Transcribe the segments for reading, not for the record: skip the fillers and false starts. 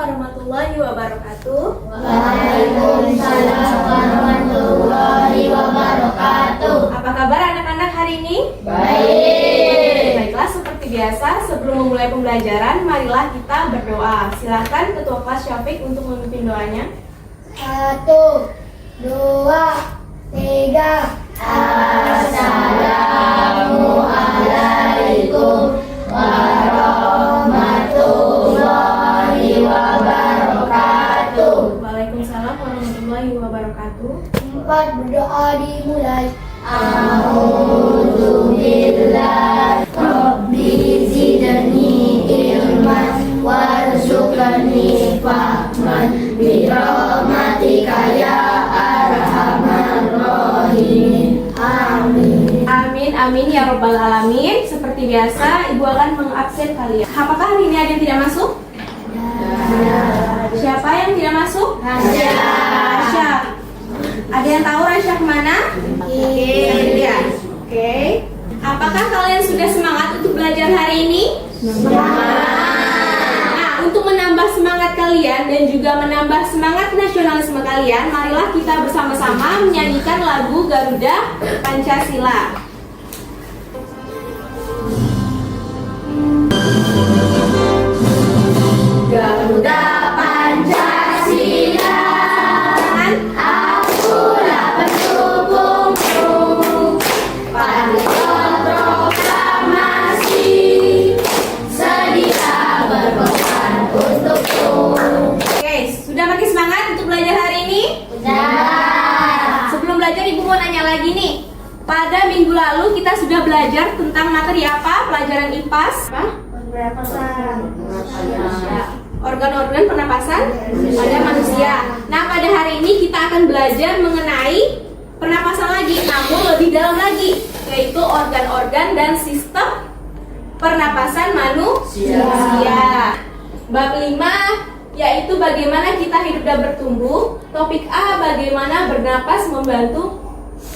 warahmatullahi wabarakatuh. Waalaikumsalam warahmatullahi wabarakatuh. Apa kabar anak-anak hari ini? Baik. Baiklah, seperti biasa sebelum memulai pembelajaran, marilah kita berdoa. Silakan Ketua Kelas Syafiq untuk memimpin doanya. 1, 2, 3. Assalamualaikum warahmatullahi wabarakatuh. Waalaikumsalam warahmatullahi wabarakatuh. 4, berdoa dimulai. A'udzubillah Rabbi zidni ilman warzuqni fahman birahmatika ya arhamar rahimin. Amin. Amin, amin ya robbal alamin. Seperti biasa, Ibu akan mengabsen kalian. Apakah hari ini ada yang tidak masuk? Siapa yang tidak masuk? Rasya. Ada yang tahu Rasya kemana? Oke. Apakah kalian sudah semangat untuk belajar hari ini? Nah, untuk menambah semangat kalian dan juga menambah semangat nasionalisme kalian, marilah kita bersama-sama menyanyikan lagu Garuda Pancasila. Garuda Pancasila, akulah pendukungmu, patriot proklamasi, sedia berkorban untukmu. Oke, sudah makin semangat untuk belajar hari ini? Sudah. Sebelum belajar, Ibu mau nanya lagi nih. Pada minggu lalu kita sudah belajar tentang materi apa? Pelajaran IPAS. Apa? Organ-organ pernapasan pada manusia. Nah, pada hari ini kita akan belajar mengenai pernapasan lagi, namun lebih dalam lagi, yaitu organ-organ dan sistem pernapasan manusia. Bab 5 yaitu bagaimana kita hidup dan bertumbuh. Topik A, bagaimana bernapas membantu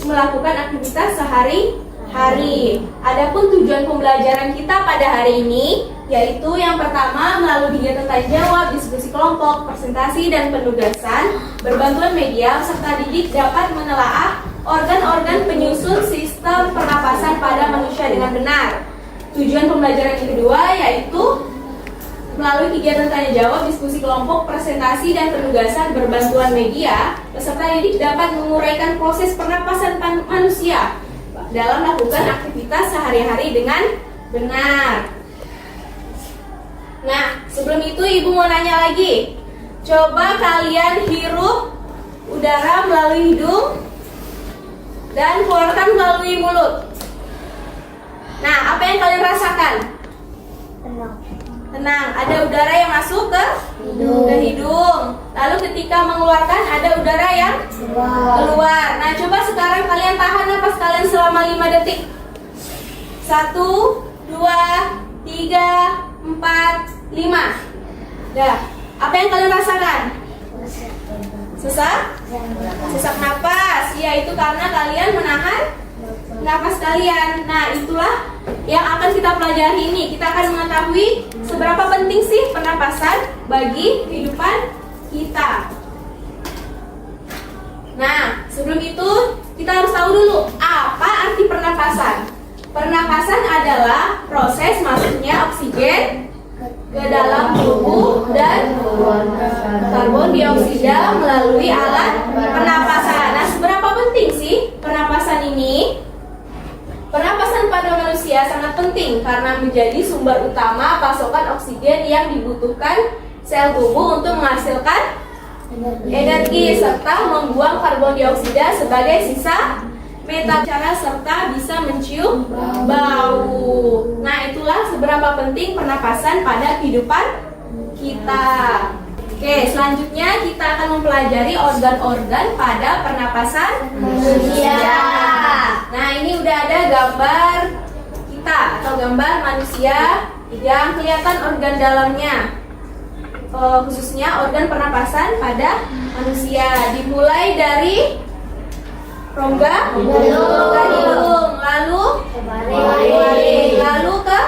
melakukan aktivitas sehari-hari. Adapun tujuan pembelajaran kita pada hari ini yaitu yang pertama, melalui kegiatan tanya jawab, diskusi kelompok, presentasi dan penugasan berbantuan media, peserta didik dapat menelaah organ-organ penyusun sistem pernapasan pada manusia dengan benar. Tujuan pembelajaran yang kedua yaitu melalui kegiatan tanya jawab, diskusi kelompok, presentasi dan penugasan berbantuan media, peserta didik dapat menguraikan proses pernapasan manusia dalam melakukan aktivitas sehari-hari dengan benar. Nah, sebelum itu Ibu mau nanya lagi. Coba kalian hirup udara melalui hidung dan keluarkan melalui mulut. Nah, apa yang kalian rasakan? Tenang, ada udara yang masuk ke hidung. Lalu ketika mengeluarkan ada udara yang keluar. Nah, coba sekarang kalian tahan napas kalian selama 5 detik. 1, 2, 3, 4, 5. Dah. Apa yang kalian rasakan? Sesak? Sesak napas. Ya, itu karena kalian menahan napas kalian. Nah, itulah yang akan kita pelajari ini. Kita akan mengetahui seberapa penting sih pernapasan bagi kehidupan kita. Nah, sebelum itu kita harus tahu dulu apa arti pernapasan. Pernapasan adalah proses masuknya oksigen ke dalam tubuh dan karbon dioksida melalui alat pernapasan. Nah, seberapa penting sih pernapasan ini? Pernapasan pada manusia sangat penting karena menjadi sumber utama pasokan oksigen yang dibutuhkan sel tubuh untuk menghasilkan energi serta membuang karbon dioksida sebagai sisa metabolisme serta bisa mencium bau. Nah, itulah seberapa penting pernapasan pada kehidupan kita. Oke, selanjutnya kita akan mempelajari organ-organ pada pernapasan manusia. Nah, ini udah ada gambar kita atau gambar manusia yang kelihatan organ dalamnya. Khususnya organ pernapasan pada manusia. Dimulai dari rongga hidung, lalu lalu ke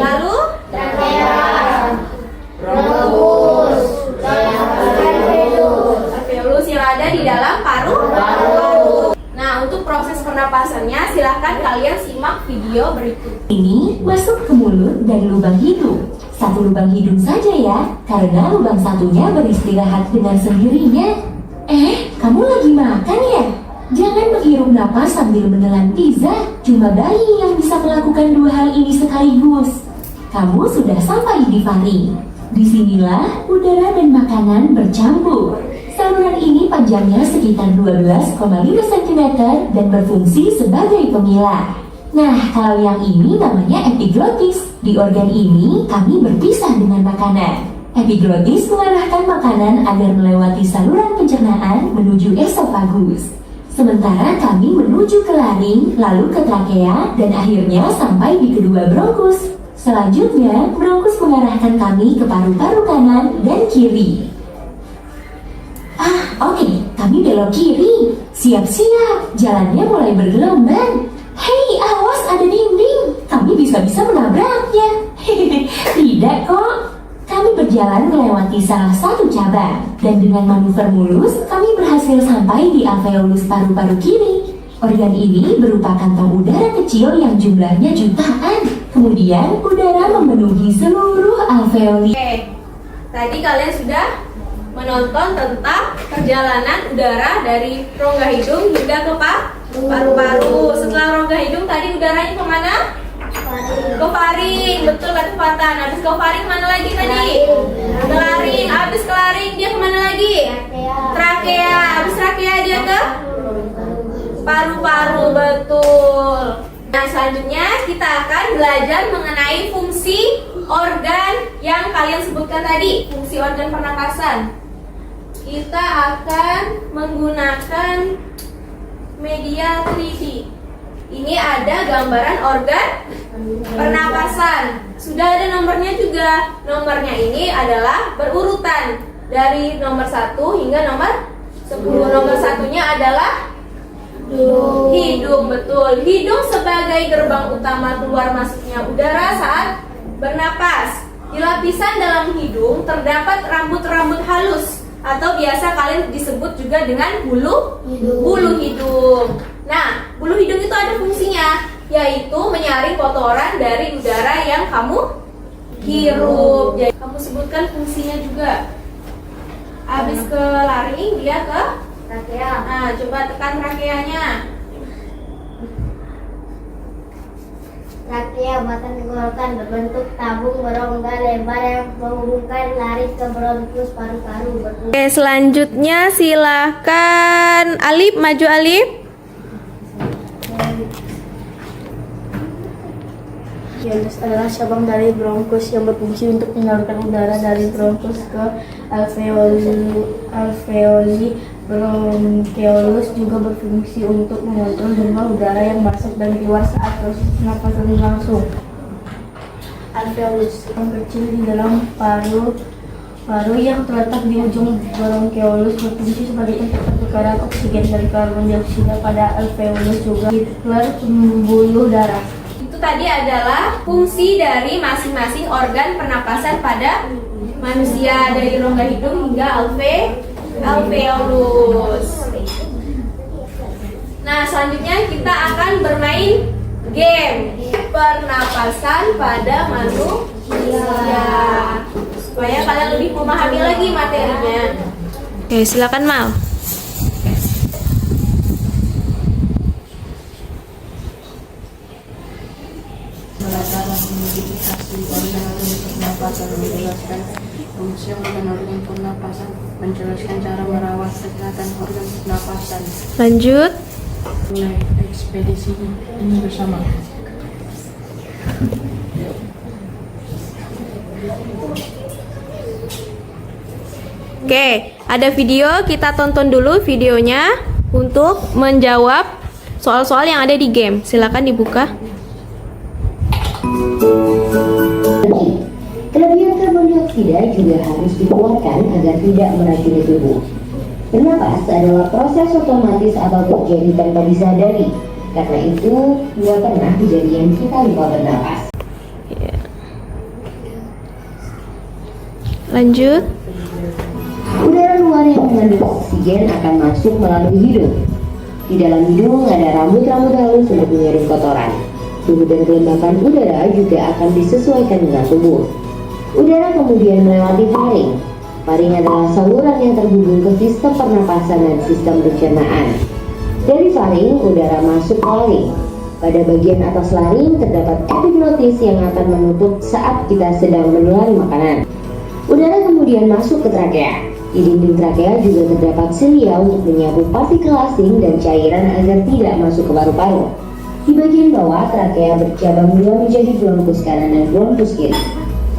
lalu rongga Ini masuk ke mulut dan lubang hidung. Satu lubang hidung saja ya, karena lubang satunya beristirahat dengan sendirinya. Kamu lagi makan ya? Jangan menghirup napas sambil menelan pizza. Cuma bayi yang bisa melakukan dua hal ini sekaligus. Kamu sudah sampai di faring. Disinilah udara dan makanan bercampur. Saluran ini panjangnya sekitar 12,5 cm dan berfungsi sebagai pemilah. Nah, kalau yang ini namanya epiglotis. Di organ ini kami berpisah dengan makanan. Epiglotis mengarahkan makanan agar melewati saluran pencernaan menuju esofagus. Sementara kami menuju ke laring, lalu ke trakea, dan akhirnya sampai di kedua bronkus. Selanjutnya, bronkus mengarahkan kami ke paru-paru kanan dan kiri. Oke, kami belok kiri. Siap-siap, jalannya mulai bergelombang. Hei, awas ada dinding. Kami bisa-bisa menabraknya. Tidak kok. Kami berjalan melewati salah satu cabang, dan dengan manuver mulus, kami berhasil sampai di alveolus paru-paru kiri. Organ ini berupa kantong udara kecil yang jumlahnya jutaan. Kemudian, udara memenuhi seluruh alveoli. Oke, tadi kalian sudah menonton tentang perjalanan udara dari rongga hidung hingga ke paru-paru. Setelah rongga hidung tadi udaranya kemana? Ke faring, betul kata Fatan. Habis ke faring mana lagi tadi? Ke laring. Habis ke laring dia kemana lagi? Trakea. Habis trakea dia ke paru-paru, betul. Nah, selanjutnya kita akan belajar mengenai fungsi organ yang kalian sebutkan tadi, fungsi organ pernapasan. Kita akan menggunakan media 3D. Ini ada gambaran organ pernapasan. Sudah ada nomornya juga. Nomornya ini adalah berurutan dari nomor 1 hingga nomor 10. Nomor satunya adalah hidung, betul. Hidung sebagai gerbang utama keluar masuknya udara saat bernapas. Di lapisan dalam hidung terdapat rambut-rambut halus atau biasa kalian disebut juga dengan bulu hidung. Nah, bulu hidung itu ada fungsinya, yaitu menyaring kotoran dari udara yang kamu hirup. Jadi kamu sebutkan fungsinya juga. Habis ke laring dia ke trakea. Nah, coba tekan trakeanya. Trakea batang tenggorokan berbentuk tabung berongga lebar yang menghubungkan laring ke bronkus paru-paru. Oke, selanjutnya silahkan Alif, maju Alif. Helios adalah cabang dari bronkus yang berfungsi untuk menyalurkan udara dari bronkus ke alveoli. Bronkeolus juga berfungsi untuk mengontrol jumlah udara yang masuk dan keluar saat proses pernapasan berlangsung. Alveolus yang kecil di dalam paru yang terletak di ujung bronkeolus berfungsi sebagai tempat pertukaran oksigen dan karbon dioksida pada alveolus juga Hitler pembuluh darah. Itu tadi adalah fungsi dari masing-masing organ pernapasan pada manusia dari rongga hidung hingga alveolus. Nah, selanjutnya kita akan bermain game pernapasan pada manusia supaya kalian lebih memahami lagi materinya. Oke, silakan Mal. Cara mengidentifikasi organ pernapasan, menjelaskan fungsi organ pernapasan, menjelaskan cara merawat kesehatan organ pernapasan. Lanjut. Mulai ekspedisi ini bersama. Oke, ada video, kita tonton dulu videonya untuk menjawab soal-soal yang ada di game. Silakan dibuka. Kelebihan karbon dioksida juga harus dikeluarkan agar tidak meracuni tubuh. Bernapas adalah proses otomatis atau terjadi tanpa disadari. Karena itu, nggak pernah kejadian kita lupa bernapas. Lanjut. Udara luar yang mengandung oksigen akan masuk melalui hidung. Di dalam hidung ada rambut-rambut halus untuk mengirim kotoran. Suhu dan kelembapan udara juga akan disesuaikan dengan tubuh. Udara kemudian melewati faring. Faring adalah saluran yang terhubung ke sistem pernapasan dan sistem pencernaan. Dari faring, udara masuk ke laring. Pada bagian atas laring terdapat epiglotis yang akan menutup saat kita sedang menelan makanan. Udara kemudian masuk ke trakea. Di dinding trakea juga terdapat silia untuk menyapu partikel asing dan cairan agar tidak masuk ke paru-paru. Di bagian bawah, trakea bercabang dua menjadi bronkus kanan dan bronkus kiri.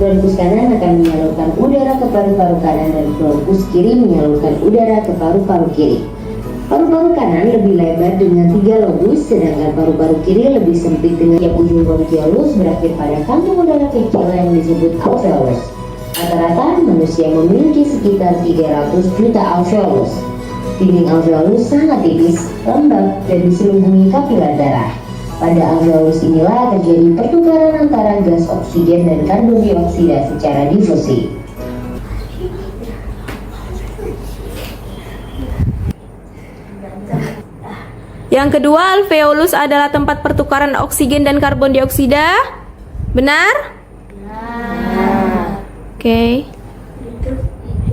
Bronkus kanan akan menyalurkan udara ke paru-paru kanan dan bronkus kiri menyalurkan udara ke paru-paru kiri. Paru-paru kanan lebih lebar dengan 3 lobus, sedangkan paru-paru kiri lebih sempit dengan tiap ujung bronkiolus berakhir pada kantung udara kecil yang disebut alveolus. Rata-rata manusia memiliki sekitar 300 juta alveolus. Dinding alveolus sangat tipis, lembab, dan diselubungi kapiler darah. Pada alveolus inilah terjadi pertukaran antara gas oksigen dan karbon dioksida secara difusi. Yang kedua, alveolus adalah tempat pertukaran oksigen dan karbon dioksida. Benar? Oke.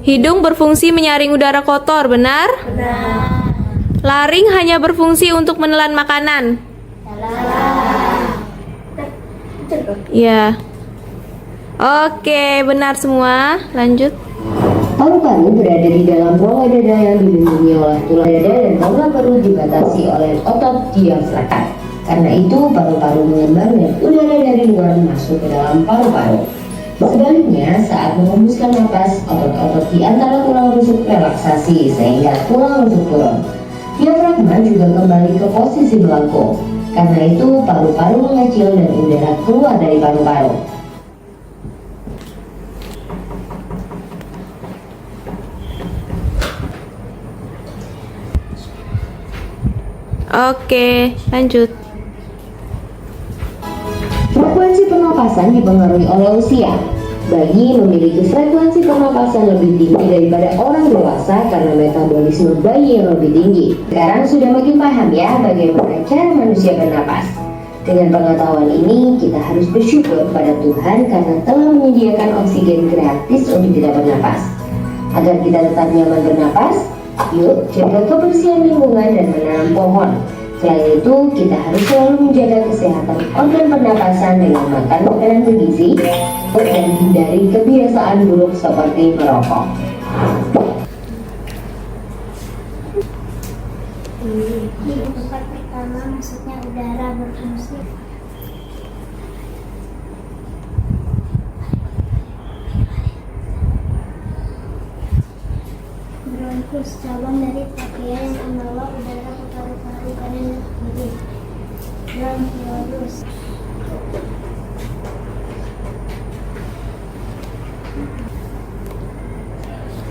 Hidung berfungsi menyaring udara kotor, benar? Laring hanya berfungsi untuk menelan makanan. Ya. Oke, benar semua. Lanjut. Paru-paru berada di dalam rongga dada yang dilindungi oleh tulang dada dan rongga perut dibatasi oleh otot diafragma. Karena itu, paru-paru mengembang dan udara dari luar masuk ke dalam paru-paru. Sebaliknya, saat menghembuskan napas, otot-otot di antara tulang rusuk relaksasi sehingga tulang rusuk turun. Diafragma juga kembali ke posisi melengkung. Karena itu, paru-paru mengecil dan udara keluar dari paru-paru. Oke, lanjut. Frekuensi pernapasan dipengaruhi oleh usia. Bayi memiliki frekuensi pernapasan lebih tinggi daripada orang dewasa karena metabolisme bayi yang lebih tinggi. Sekarang sudah makin paham ya bagaimana cara manusia bernapas. Dengan pengetahuan ini, kita harus bersyukur pada Tuhan karena telah menyediakan oksigen gratis untuk kita bernapas. Agar kita tetap nyaman bernapas, yuk jaga kebersihan lingkungan dan menanam pohon. Selain itu, kita harus selalu menjaga kesehatan organ pernapasan dengan makan makanan bergizi dan hindari kebiasaan buruk seperti merokok. Di tempat pertama maksudnya udara berfungsi. Bronkus, cabang dari trakea yang membawa udara ke paru-paru kanan dan kiri. Bronkiolus.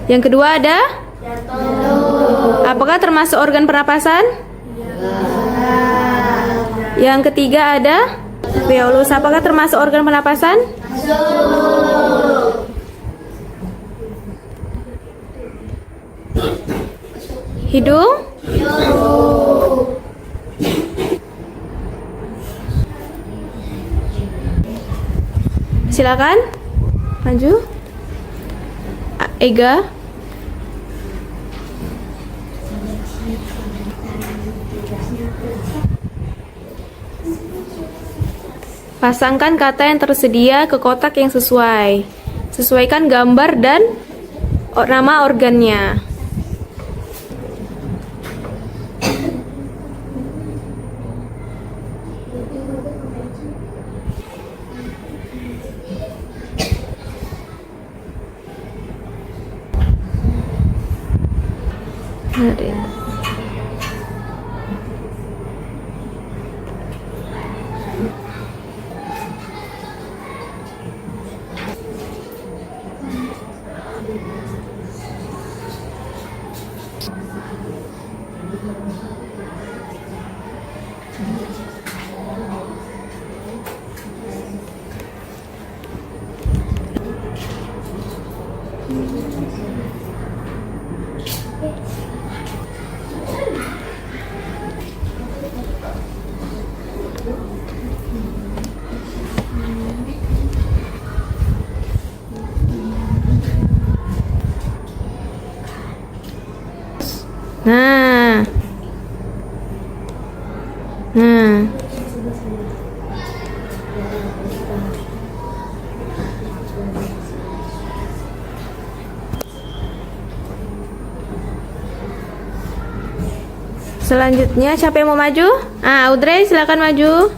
Yang kedua ada? Apakah termasuk organ pernapasan? Yang ketiga ada? Alveolus. Apakah termasuk organ pernapasan? Hidung? Silakan. Maju. Ega. Pasangkan kata yang tersedia ke kotak yang sesuai. Sesuaikan gambar dan nama organnya. Ada. Selanjutnya siapa yang mau maju? Audrey silakan maju.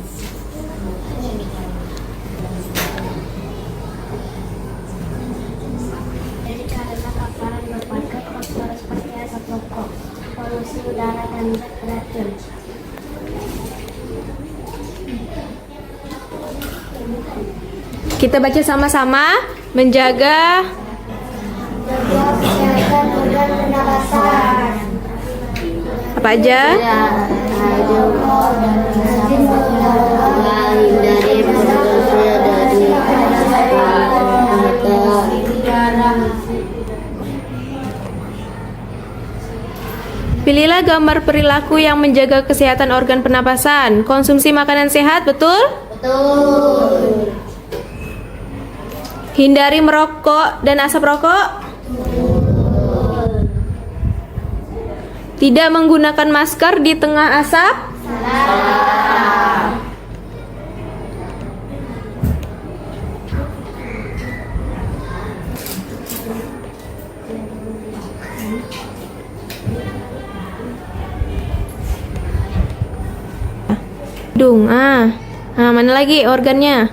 Jadi karena paparan berpangkat faktor seperti asap rokok, polusi udara dan zat beracun. Kita baca sama-sama. Menjaga Kesehatan organ pernapasan. apa aja? Pilihlah gambar perilaku yang menjaga kesehatan organ pernapasan. Konsumsi makanan sehat, betul? Betul. Hindari merokok dan asap rokok. Tidak menggunakan masker di tengah asap. Hidung, mana lagi organnya?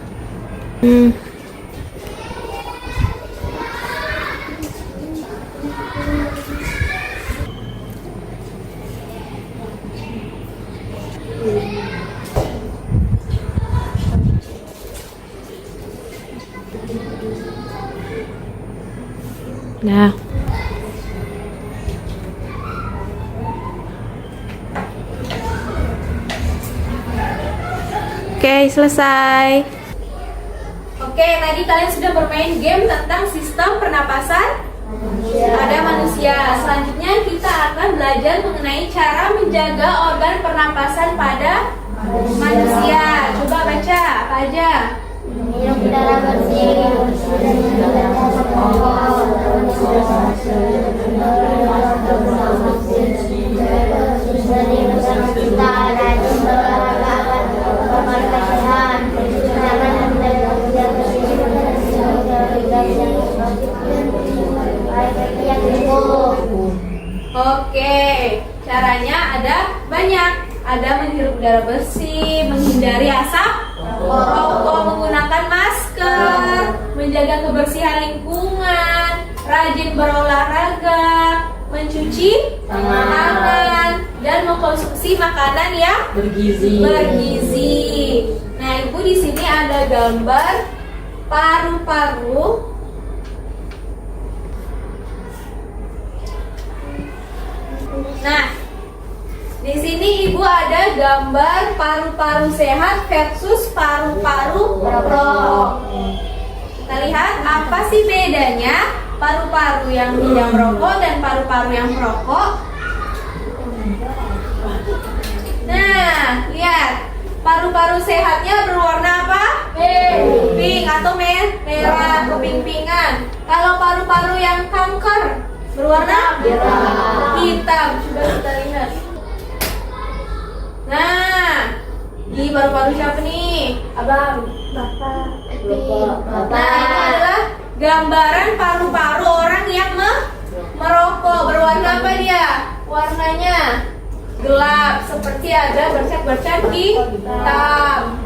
Nah. Oke, selesai. Oke, tadi kalian sudah bermain game tentang sistem pernapasan pada manusia. Selanjutnya kita akan belajar mengenai cara menjaga organ pernapasan pada manusia. Coba baca apa aja? Minum udara bersih, dan menghindari asap rokok, dari bersama kita, rajin berolahraga agar berolahraga sehat, jangan menjaga udara bersih, yang cukup. Oke, caranya ada banyak. Ada menghirup udara bersih, menghindari asap rokok, menggunakan masker, menjaga kebersihan lingkungan, rajin berolahraga, mencuci tangan, dan mengkonsumsi makanan yang bergizi. Nah, Ibu di sini ada gambar paru-paru. Nah, di sini Ibu ada gambar paru-paru sehat versus paru-paru merokok. Kita lihat apa sih bedanya paru-paru yang tidak merokok dan paru-paru yang merokok. Nah, lihat. Paru-paru sehatnya berwarna apa? Pink atau merah, keping-pingan. Kalau paru-paru yang kanker berwarna hitam. Coba kita lihat. Nah, ini paru-paru siapa nih? Abang, Bapak. Nah, ini adalah gambaran paru-paru orang yang merokok. Berwarna apa dia? Warnanya gelap, seperti ada bercak-bercak hitam.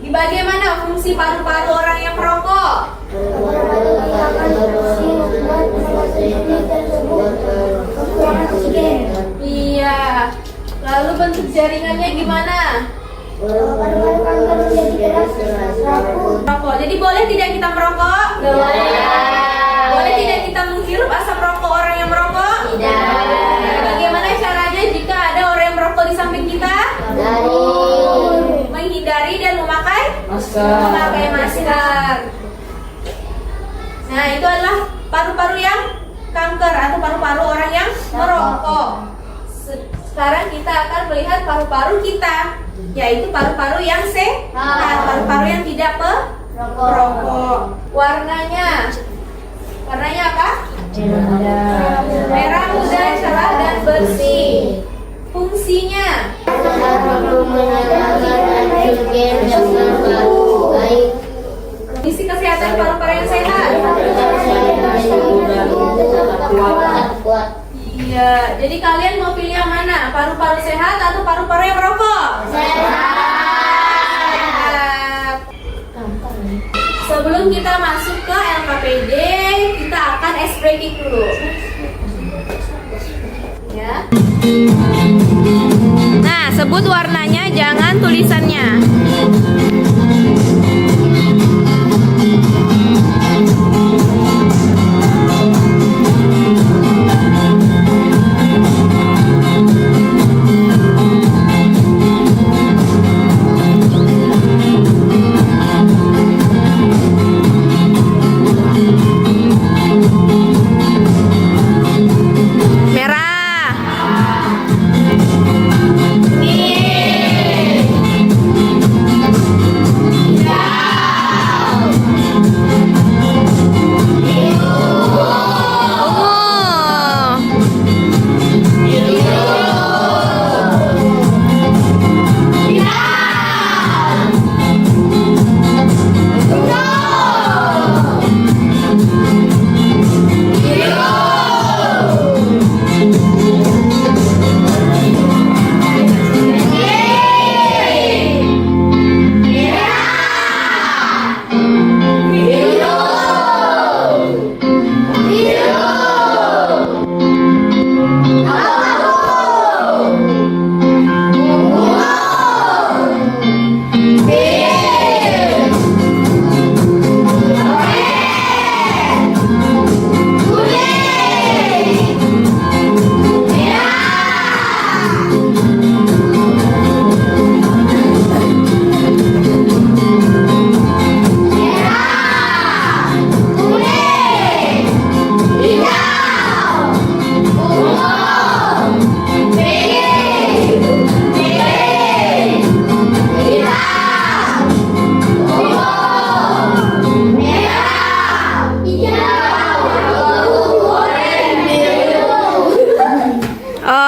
Di bagaimana fungsi paru-paru orang yang merokok? Iya. Lalu bentuk jaringannya gimana? Merokok. Jadi boleh tidak kita merokok? Boleh tidak kita menghirup asap rokok orang yang merokok? Bagaimana caranya jika ada orang yang merokok di samping kita? Menghindari dan memakai masker. Nah, itu adalah paru-paru yang kanker atau paru-paru orang yang merokok. Sekarang kita akan melihat paru-paru kita, yaitu paru-paru yang sehat, paru-paru yang tidak merokok. Warnanya apa? Merah muda, cerah dan bersih. Fungsinya kondisi kesehatan paru-paru yang sehat. Iya, jadi kalian mau pilih yang mana? Paru-paru sehat atau paru-paru yang merokok? Sehat. Sebelum kita masuk ke LKPD, kita akan ice breaking dulu. Ya. Nah, sebut warnanya, jangan tulisannya.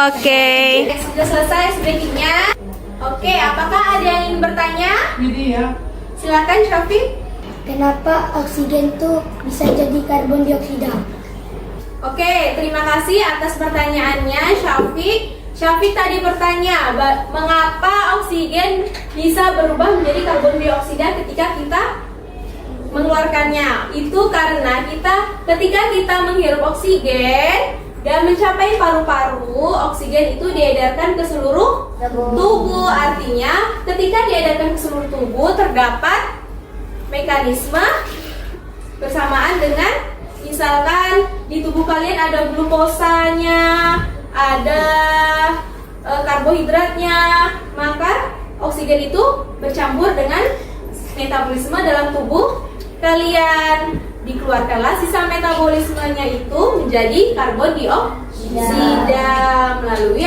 Oke, sudah selesai breakingnya. Oke, apakah ada yang ingin bertanya? Silakan Syafiq. Kenapa oksigen tuh bisa jadi karbon dioksida? Oke, terima kasih atas pertanyaannya Syafiq. Syafiq tadi bertanya, mengapa oksigen bisa berubah menjadi karbon dioksida ketika kita mengeluarkannya? Itu karena ketika kita menghirup oksigen dan mencapai paru-paru, oksigen itu diedarkan ke seluruh tubuh. Artinya, ketika diedarkan ke seluruh tubuh, terdapat mekanisme bersamaan dengan, misalkan di tubuh kalian ada glukosanya, ada karbohidratnya, maka oksigen itu bercampur dengan metabolisme dalam tubuh kalian. Dikeluarkanlah sisa metabolismenya itu menjadi karbon dioksida melalui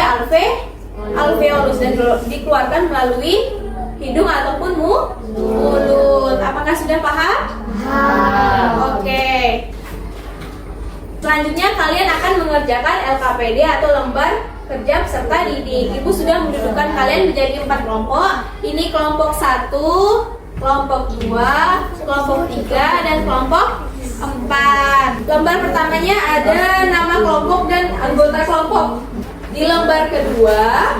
alveolus dan dikeluarkan melalui hidung ataupun mulut. Apakah sudah paham? Oke. Selanjutnya kalian akan mengerjakan LKPD atau lembar kerja peserta didik. Ibu sudah mendudukkan kalian menjadi 4 kelompok. Ini kelompok 1, kelompok 2, kelompok 3, dan kelompok 4. Lembar pertamanya ada nama kelompok dan anggota kelompok. Di lembar kedua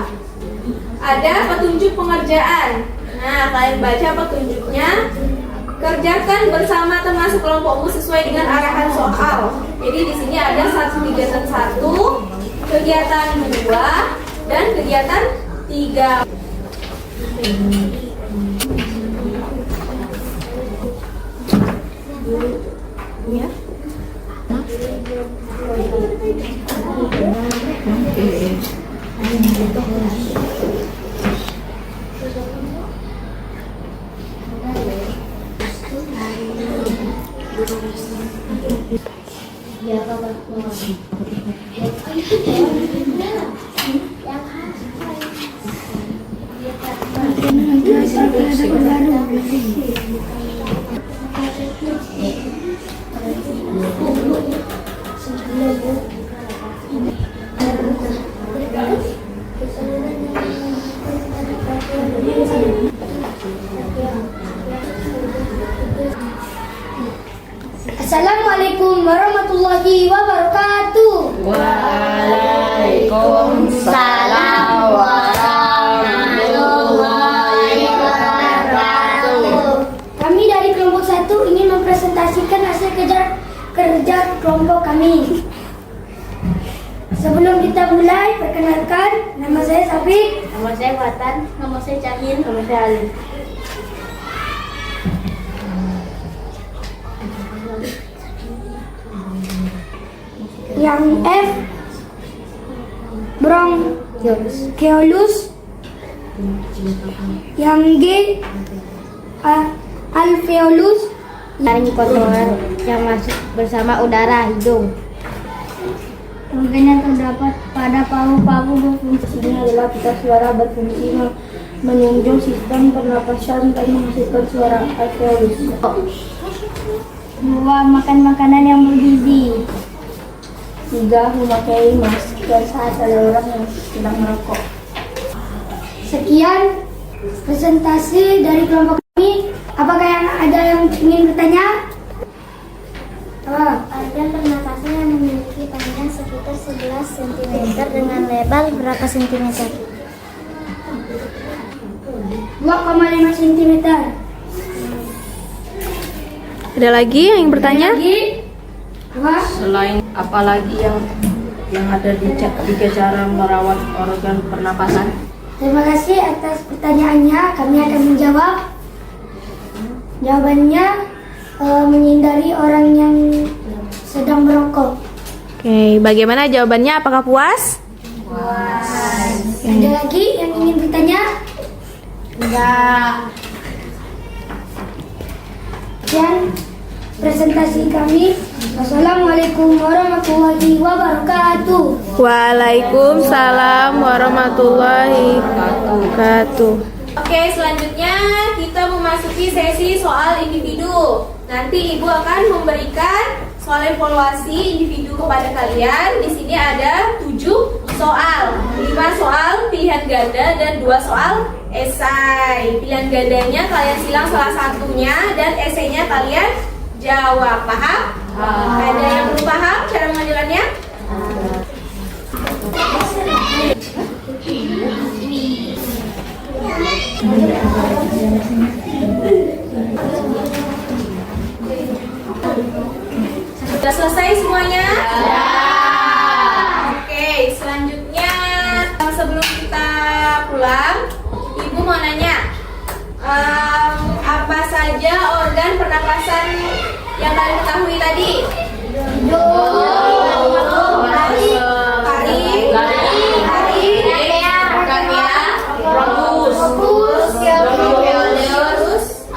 ada petunjuk pengerjaan. Nah, kalian baca petunjuknya. Kerjakan bersama termasuk kelompokmu sesuai dengan arahan soal. Jadi di sini ada kegiatan 1, kegiatan 2, dan kegiatan 3. Ya. Assalamualaikum warahmatullahi wabarakatuh. Waalaikumsalam. Waalaikumsalam warahmatullahi wabarakatuh. Kami dari kelompok 1 ingin mempresentasikan hasil kerja kelompok kami. Sebelum kita mulai, perkenalkan, nama saya Safik. Nama saya Fatan. Nama saya Cahin. Nama saya Alif. Yang F, Bronchiolus. Yang G, Alveolus. Jaring kotor yang masuk bersama udara hidung. Organ yang terdapat pada paru-paru berfungsinya adalah pita suara, berfungsi menunjang sistem pernapasan dan menghasilkan suara alveolus. 2. Makan makanan yang bergizi. 3. Memakai masker saat ada orang yang sedang merokok. Sekian presentasi dari kelompok kami. Apakah ada yang ingin bertanya? Organ pernapasan yang memiliki panjang sekitar 11 cm dengan lebar berapa sentimeter? 2,5 cm. Ada lagi yang ingin bertanya? Lagi? 2. Selain apalagi yang ada di cara merawat organ pernapasan? Terima kasih atas pertanyaannya. Kami akan menjawab. Jawabannya menghindari orang yang sedang merokok. Oke, bagaimana jawabannya? Apakah puas? Ada lagi yang ingin bertanya? Enggak. Dan presentasi kami. Wassalamualaikum warahmatullahi wabarakatuh. Waalaikumsalam warahmatullahi wabarakatuh. Oke, selanjutnya kita memasuki sesi soal individu. Nanti Ibu akan memberikan soal evaluasi individu kepada kalian. Di sini ada 7 soal, 5 soal pilihan ganda dan 2 soal esai. Pilihan gandanya kalian silang salah satunya dan esainya kalian jawab. Paham? Ada yang belum paham cara mengajarkannya? Sudah selesai semuanya? Oke, selanjutnya sebelum kita pulang, Ibu mau nanya, apa saja organ pernapasan yang kalian ketahui tadi?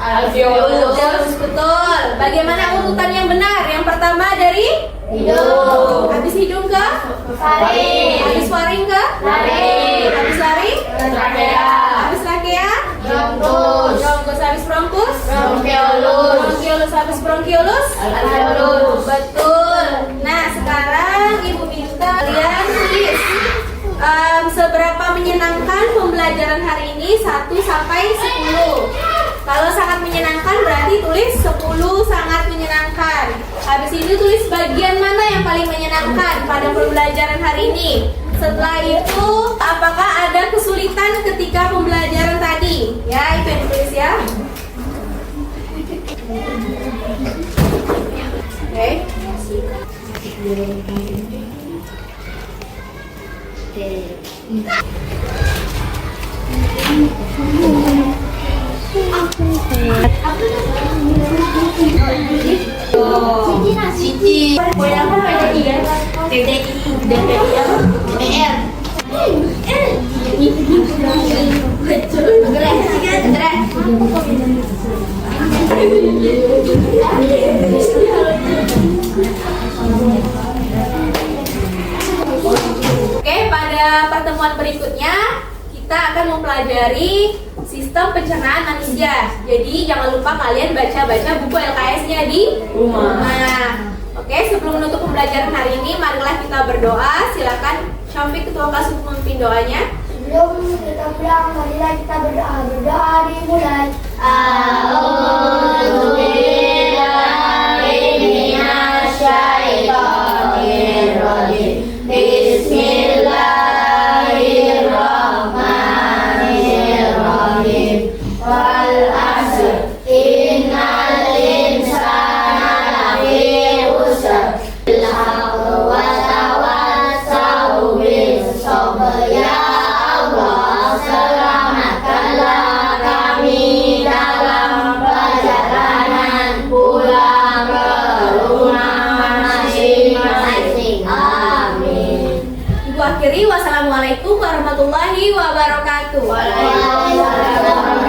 Alveolus, betul. Bagaimana urutan yang benar? Yang pertama dari hidung. Habis hidung ke faring. Habis faring ke laring. Habis laring trakea. Habis trakea bronkus. Bronkus habis bronkus bronchiolus. Bronchiolus habis bronchiolus alveolus. Betul. Nah, sekarang Ibu minta kalian tulis seberapa menyenangkan pembelajaran hari ini 1 sampai 10. Kalau sangat menyenangkan berarti tulis 10 sangat menyenangkan. Habis itu tulis bagian mana yang paling menyenangkan pada pembelajaran hari ini. Setelah itu, apakah ada kesulitan ketika pembelajaran tadi? Ya, itu yang ditulis ya. Oke. Cici. Oke, pada pertemuan berikutnya kita akan mempelajari sistem pencernaan manusia. Jadi jangan lupa kalian baca-baca buku LKS-nya di rumah. Nah, oke, sebelum menutup pembelajaran hari ini, marilah kita berdoa. Silakan Syafiq ketua kelas untuk memimpin doanya. Sebelum kita pulang, marilah kita berdoa. Berdoa dimulai. Bismillah. akhiri. Wassalamualaikum warahmatullahi wabarakatuh. Waalaikumsalam.